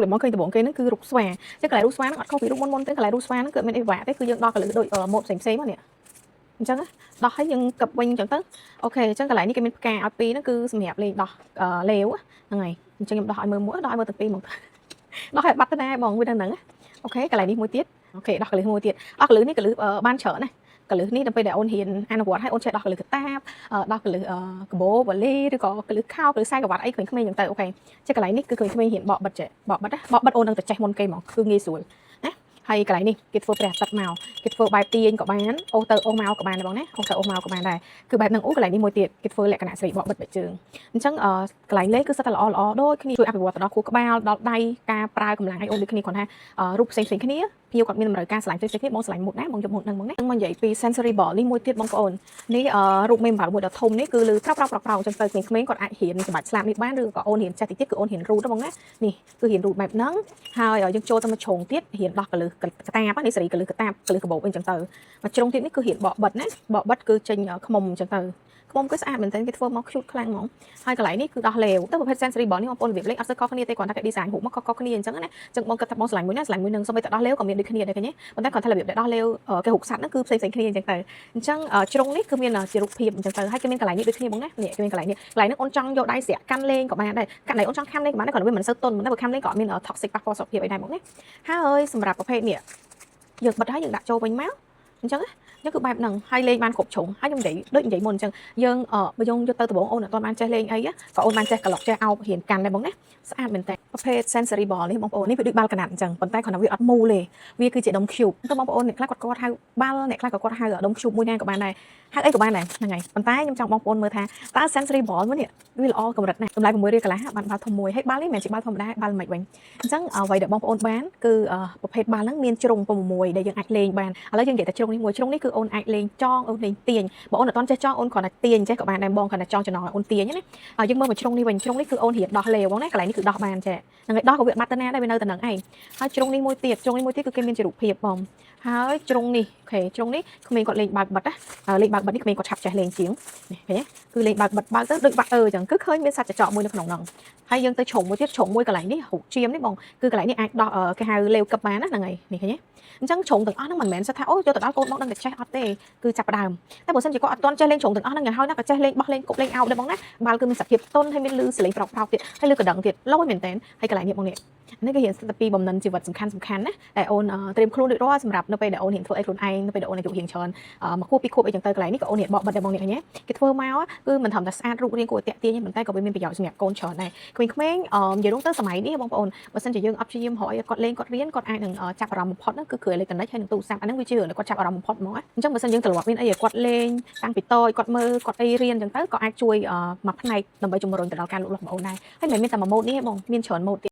để món cây từ bọn kia nó cứ rụt xòe chứ cái này rụt xóa nó không bị rụt môn tới cái này rụt xóa nó กิดมันไอ้หวะtới cứ dương đo cái lưỡi đội ở một xém mà nè chẳng á đo thấy nhưng cặp quanh chẳng tới ok chẳng cái này như cái mình cà ở pi nó cứ xâm hẹp lên đo lều á ngày chẳng nhầm đo hỏi mưa mũi đo mưa từ pi một đo hỏi bắt tới nay bọn nguyên đang nắng ok cái này đi môi tiết ok đo cái lưỡi môi tiết đo cái lưỡi ní cái lưỡi ban trở này cái lưỡi ní đâmไปđể ôn hiền ăn quạt hay ôn chơi đo cái lưỡi cái táp đo cái lưỡi cái bố và lê rồi có cái lưỡi khao cái lưỡi sai cái quạt ấy mình không nghe những từ ok chứ cái này ní cứ không hiện bọ bật trẻ bọ bật ôn đang tự chạy môn cây mỏng cứ nghe sủi hay cái này đi cái phô bẹt tật màu cái phô bài tiền của bạn ô tơ ô màu của bạn này bọn nè ô tơ ô màu của bạn nàyคือแบบนึงอู้cái này đi môi tiệt cái phô lại cái này sẽ bị bọ bật bị trường chẳng cái này lấy cứ rất là lo đôi khiជួយអភិវឌ្ឍដល់គូក្បាលដល់ដៃការប្រើកម្លាំងឲ្យអូនដូចគ្នាគាត់ថារូបផ្សេងៗគ្នាភ្ញៀវគាត់មានតម្រូវការឆ្លាញ់ផ្សេងៗគ្នាបងឆ្លាញ់មុតណាបងយកមុតនឹងបងណាមកនិយាយពី sensory ball នេះមួយទៀតបងប្អូននេះរូបមេម្រៅមួយដ៏ធំនេះគឺលឺប្រោចឹងទៅក្មេងៗគាត់អាចរៀនសម្រាប់ស្លាប់នេះបានឬក៏អូនរៀនចេះតិចទៀតគឺអូនរៀនរូតបងណានេះគឺរៀនរូតបែបហ្នឹងហើយយើងចូលទៅមកជ្រុងទៀតរៀនដោះកលឹះកតាបនេះសេរីកលឹះកតាបកលឹះកបោបអីចឹងទៅមកជ្រុងទៀតនេះគឺរៀនបកបិទណាបកបិទគឺចេញខ្មុំចឹងទៅខ្មុំគឺស្អាតមែនតើគេធ្វើមកខ្ជូតខ្លាំងហ្មងហើយកន្លែងនេះគឺដោះលេវទៅប្រភេទ sensory ball នេះបងប្អូនរបៀបលេខអត់ស្គាល់គ្នាទេគ្រាន់តែគេ design រូបមកខុសៗគ្នាអញ្ចឹងណាចឹងបងគិតថាបងឆ្លាញ់មួយណាឆ្លាញ់មួយនឹងសូម្បីតែដោះលេវក៏មានដូចគ្នាដែរឃើញទេប៉ុន្តែគ្រាន់តែរបៀបដែលដោះលេវគេរូបសត្វហ្នឹងគឺផ្សេងៗគ្នាអញ្ចឹងទៅអញ្ចឹងជ្រុងនេះគឺមានជារូបភាពអញ្ចឹងទៅហើយគេមានកន្លែងនេះដូចគ្នាបងណានេះគេមានកន្លែងនេះអូនចង់យកដៃស្រាក់កាន់លេងក៏បានដែរកាន់ដៃអូនចង់ខាំលេងក៏បានដែរគ្រាន់តែវាមិនសូវទន់ប៉ុន្តែបើខាំលេងក៏អត់មាន toxic ប៉ះពាល់សុខភាពអីដែរបងណាហើយសម្រាប់ប្រភេទនេះយើងបិទហើយយើងដាក់ចូលវិញមកអញ្ចឹងនេះគឺបែបហ្នឹងហើយលេងបានគ្រប់ជ្រុងហើយខ្ញុំនិយាយដូចនិយាយមុនអញ្ចឹងយើងបើយើងយកទៅដំបងអូនអត់បានចេះលេងអីក៏អូនបានចេះក្លុកចេះអោបរៀនកាន់ដែរបងណាស្អាតមែនតើប្រភេទ sensory ball នេះបងប្អូននេះវាដូចបាល់កណាត់អញ្ចឹងប៉ុន្តែគ្រាន់តែវាអត់មូលទេវាគឺជាដុំ cube ទៅបងប្អូនអ្នកខ្លះគាត់ហៅបាល់អ្នកខ្លះក៏គាត់ហៅដុំ cube មួយណាក៏បានដែរហៅអីក៏បានដែរហ្នឹងហើយប៉ុន្តែខ្ញុំចង់បងប្អូនមើលថាតើ sensory ball មួយនេះវាល្អកម្រិតណាស់តម្លៃ6រៀលកន្លះបានបាល់ធំមួយហើយបាល់នេះមិនមែនជាបាល់ធម្មតាបាល់មិនវិញអញ្ចឹងអ្វីដែលបងប្អូនបានគឺប្រភេទបាល់ហ្នឹងមានជ្រុង6ដែលយើងអាចលេងបានឥឡូវយើងនិយាយតែជ្រុងនេះមួយជ្រុងនេះគឺអូនអាចលេងចងអូនលេងទាញបើអូនអត់ទាន់ចេះចងអូនគ្រាន់តែទាញចេះក៏បានដែរបងគ្រាន់តែចងចំណងឲ្យអូនទាញណាយើងមើលមកជ្រុងនេះវិញជ្រុងនេះគឺអូនរៀនដោះលេវបងណាកន្លែងនេះគឺដោះបានចេះហ្នឹងហើយដោះក៏វាបាត់ទៅណាដែរវានៅតែនឹងឯងហើយជ្រុងនេះមួយទៀតគឺគេមានជារូបភាពបងហើយជ្រុងនេះអូខេជ្រុងនេះក្មេងគាត់លេងបើកបិទណាលេងបើកបិទនេះក្មេងគាត់ឆាប់ចេះលេងជាងនេះឃើញទេគឺលេងបើកបិទបើកទៅដូចបាក់អញ្ចឹងគឺឃើញមានសត្វចចកមួយនៅក្នុងហ្នឹងហើយយើងទៅជ្រុងមួយទៀតជ្រុងមួយកន្លែងនេះរូបជាមនេះបងគឺកន្លែងនេះអាចដោះគេហៅលេវកឹបបានណាហ្នឹងហើយនេះឃើញទេអញ្ចឹងជ្រុងទាំងអស់ហ្នឹងមិនមែនថាអូយកទៅដល់កូនមកដឹងតែចេះអត់ទេគឺចាប់ផ្ដើមតែបើសិនជាគាត់អត់ទាន់ចេះលេងជ្រុងទាំងអស់ហ្នឹងយ៉ាងហោចណាស់ក៏ចេះលេងបោះលេងគប់លេងអោបដែរបងណាបាល់គឺមានសភាពទន់ហើយមានលឺសលេងប្រោកទៀតហើយលឺកណ្ដឹងទៀតឡូយមែនតើហើយកន្លែងនេះបងនេះនេះគេរៀនស្ទីពីបំណិនជីវិតសំខាន់ណាដែលអូនត្រៀមខ្លួនរួចរាល់សម្រាប់នៅពេលដែលអូនរៀនធ្វើអីខ្លួនឯងនៅពេលដែលអូនអាយុរៀងច្រើនមកខួបពីខួបអីចឹងទៅកន្លែងនេះក៏អូនរៀនបកបិទដែរបងនេះឃើញទេគេធ្វើមកគឺមិនធម្មតាស្អាតរូបរាងគួរតាក់ទាញទេប៉ុន្តែក៏វាមានប្រយោជន៍សម្រាប់កូនច្រើនដែរក្មេងៗនិយាយទៅសម័យនេះបងប្អូនបើសិនជាយើងអត់ព្យាយាមរកឲ្យគាត់លេងគាត់រៀនគាត់អាចនឹងចាប់អារម្មណ៍បំផុតហ្នឹងគឺគ្រឿងអេឡិចត្រូនិកហើយនឹងទូរស័ព្ទអាហ្នឹងវាជារឿងដែលគាត់ចាប់អារម្មណ៍បំផុតហ្មងអញ្ចឹងបើសិនយើងត្រឡប់មានអីឲ្យគាត់លេងតាំងពីតូចគាត់មើលគាត់អីរៀនអញ្ចឹងទៅក៏អាចជួយមួយផ្នែកដើម្បីជំរុញទៅដល់ការលូតលាស់របស់អូនដែរហើយមិនមែនមានតែមួយម៉ូដនេះទេបងមានច្រើនម៉ូដ